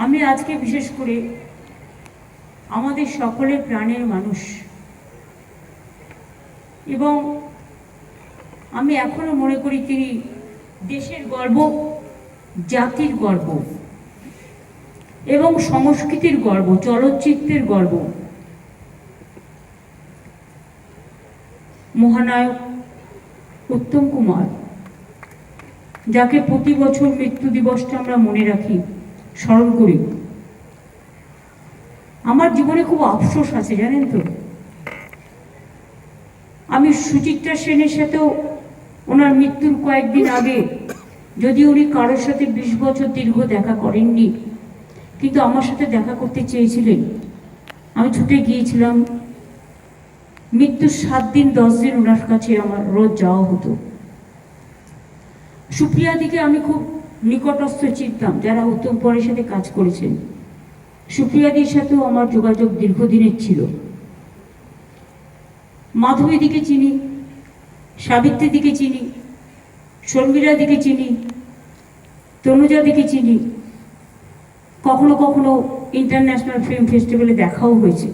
আমি আজকে বিশেষ করে আমাদের সকলের প্রাণের মানুষ এবং আমি এখনো মনে করি তিনি দেশের গর্ব, জাতির গর্ব এবং সংস্কৃতির গর্ব, চলচ্চিত্রের গর্ব। মহানায়ক উত্তম কুমার, যাকে প্রতি বছর মৃত্যু দিবসটা আমরা মনে রাখি, স্মরণ করি। আমার জীবনে খুব আফসোস আছে, জানেন তো। আমি সুচিত্রা সেনের সাথেও ওনার মৃত্যুর কয়েকদিন আগে, যদি উনি কারোর সাথে 20 বছর দীর্ঘ দেখা করেননি, কিন্তু আমার সাথে দেখা করতে চেয়েছিলেন। আমি ছুটে গিয়েছিলাম। মৃত্যুর 7 দিন 10 দিন ওনার কাছে আমার রোজ যাওয়া হতো। সুপ্রিয়াদিকে আমি খুব নিকটস্থ চিনতাম, যারা উত্তম কুমারের সাথে কাজ করেছেন। সুপ্রিয়াদির সাথেও আমার যোগাযোগ দীর্ঘদিনের ছিল। মাধবীদিকে চিনি, সাবিত্রীদিকে চিনি, শর্মিলাদিকে চিনি, তনুজাদিকে চিনি। কখনো কখনো ইন্টারন্যাশনাল ফিল্ম ফেস্টিভ্যালে দেখাও হয়েছে।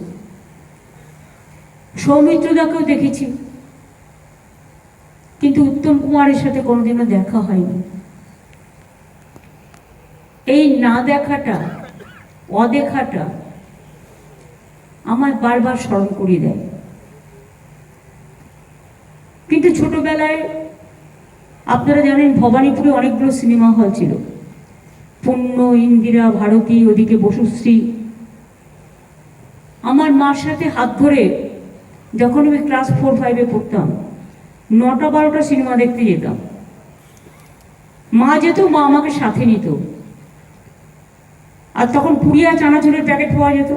সৌমিত্রদাকেও দেখেছি, কিন্তু উত্তম কুমারের সাথে কোনোদিনও দেখা হয়নি। এই না দেখাটা, অদেখাটা আমার বারবার স্মরণ করিয়ে দেয়। কিন্তু ছোটবেলায় আপনারা জানেন, ভবানীপুরে অনেকগুলো সিনেমা হল ছিল। পূর্ণ, ইন্দিরা, ভারতী, ওদিকে বসুশ্রী। আমার মার সাথে হাত ধরে যখন আমি ক্লাস 4-5-এ পড়তাম, 9টা-12টা সিনেমা দেখতে যেতাম। মা যেত, মা আমাকে সাথে নিত। আর তখন পুড়িয়া চানাচুরের প্যাকেট পাওয়া যেত।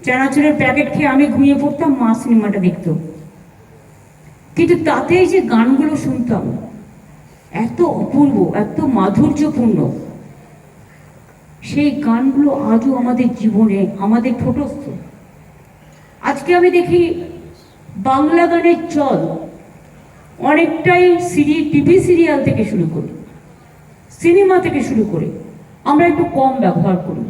চানাচুরের প্যাকেট খেয়ে আমি ঘুমিয়ে পড়তাম, মা সিনেমাটা দেখত। কিন্তু তাতে যে গানগুলো শুনতাম, এত অপূর্ব, এত মাধুর্যপূর্ণ, সেই গানগুলো আজও আমাদের জীবনে, আমাদের ঠোঁটস্থ। আজকে আমি দেখি বাংলা গানের চল অনেকটাই টিভি সিরিয়াল থেকে শুরু করে, সিনেমা থেকে শুরু করে আমরা একটু কম ব্যবহার করি।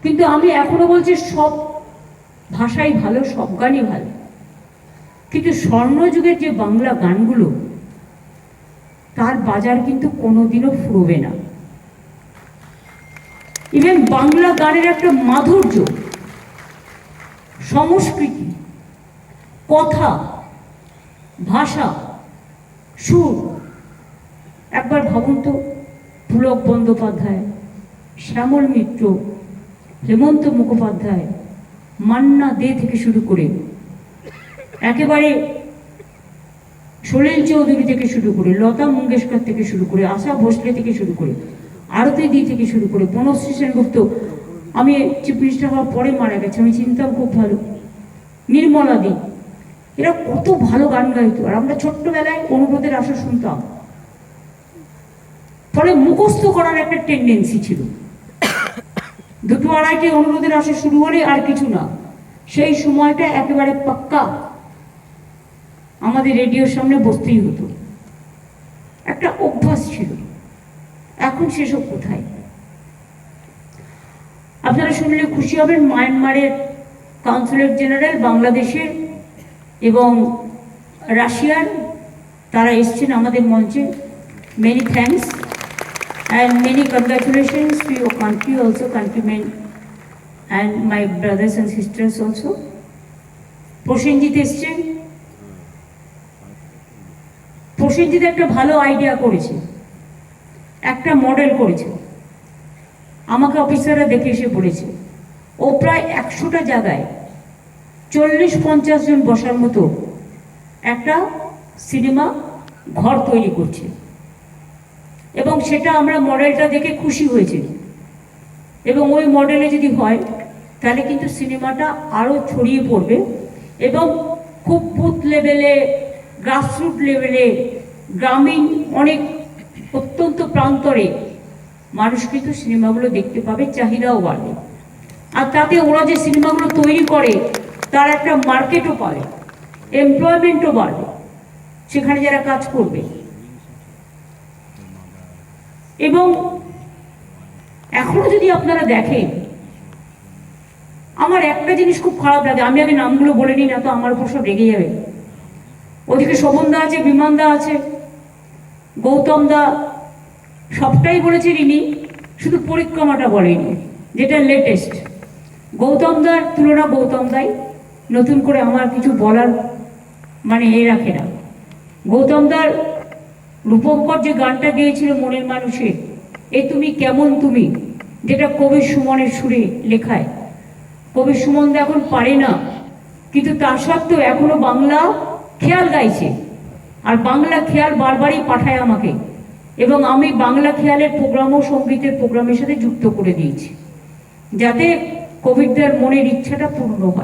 কিন্তু আমি এখনো বলছি, সব ভাষাই ভালো, সব গানই ভালো, কিন্তু স্বর্ণযুগের যে বাংলা গানগুলো, তার বাজার কিন্তু কোনোদিনও ফুরবে না। ইভেন বাংলা গানের একটা মাধুর্য, সংস্কৃতি, কথা, ভাষা, সুর। একবার ভাবুন তো, পুলক বন্দ্যোপাধ্যায়, শ্যামল মিত্র, হেমন্ত মুখোপাধ্যায়, মান্না দে থেকে শুরু করে একেবারে সলিল চৌধুরী থেকে শুরু করে, লতা মঙ্গেশকর থেকে শুরু করে, আশা ভোসলে থেকে শুরু করে, আরতি দি থেকে শুরু করে, বনশ্রী সেনগুপ্ত। আমি চিফ মিনিস্টার হওয়ার পরে মারা গেছে, আমি চিনতাম খুব ভালো। নির্মলা দি, এরা কত ভালো গান গাইতো। আর আমরা ছোট্টবেলায় অনুরোধের আশা শুনতাম। ফলে মুখস্থ করার একটা টেন্ডেন্সি ছিল। 2-2-2:30 অনুরোধের আশা শুরু হলে আর কিছু না, সেই সময়টা একেবারে পাক্কা আমাদের রেডিওর সামনে বসতেই হতো। একটা অভ্যাস ছিল। এখন সেসব কোথায়? আপনারা শুনলে খুশি হবেন, মায়ানমারের কাউন্সিলর জেনারেল, বাংলাদেশের এবং রাশিয়ার, তারা এসছেন আমাদের মঞ্চে। Many thanks and many congratulations to your country also, countrymen and my brothers and sisters also. Prosenjit এসছেন। প্রসেনজিৎ একটা ভালো আইডিয়া করেছে, একটা মডেল করেছে। আমাকে অফিসাররা দেখে এসে বলেছে, ও প্রায় 100টা জায়গায় 40-50 জন বসার মতো একটা সিনেমা ঘর তৈরি করছে। এবং সেটা আমরা মডেলটা দেখে খুশি হয়েছি। এবং ওই মডেলে যদি হয়, তাহলে কিন্তু সিনেমাটা আরও ছড়িয়ে পড়বে এবং খুব বুথ লেভেলে, গ্রাসরুট লেভেলে, গ্রামীণ অনেক অত্যন্ত প্রান্তরে মানুষ কিন্তু সিনেমাগুলো দেখতে পাবে, চাহিদাও বাড়বে। আর তাতে ওরা যে সিনেমাগুলো তৈরি করে, তার একটা মার্কেটও পাবে, এমপ্লয়মেন্টও বাড়বে সেখানে যারা কাজ করবে। এবং এখনো যদি আপনারা দেখেন, আমার একটা জিনিস খুব খারাপ লাগে, আমি আগে নামগুলো বলে নিই না তো আমার উপর সব রেগে যাবে। ওদিকে শোভনদা আছে, বিমানদা আছে, গৌতম দা, সবটাই বলেছে রিনি, শুধু পরিক্রমাটা বলেনি, যেটা লেটেস্ট। গৌতম দার তুলনা গৌতম দাই, নতুন করে আমার কিছু বলার মানে রাখে না। গৌতম দার রূপঙ্কর যে গানটা গেয়েছিল মনের মানুষে, এ তুমি কেমন তুমি, যেটা কবি সুমনের সুরে লেখায়। কবি সুমন দা এখন পারে না, কিন্তু তা সত্ত্বেও এখনো বাংলা খেয়াল গাইছে, আর বাংলা খেয়াল বারবারই পাঠায় আমাকে, এবং আমি বাংলা খেয়ালের প্রোগ্রাম ও সঙ্গীতের প্রোগ্রামের সাথে যুক্ত করে দিয়েছি, যাতে কবিরদার মনের ইচ্ছাটা পূর্ণ হয়।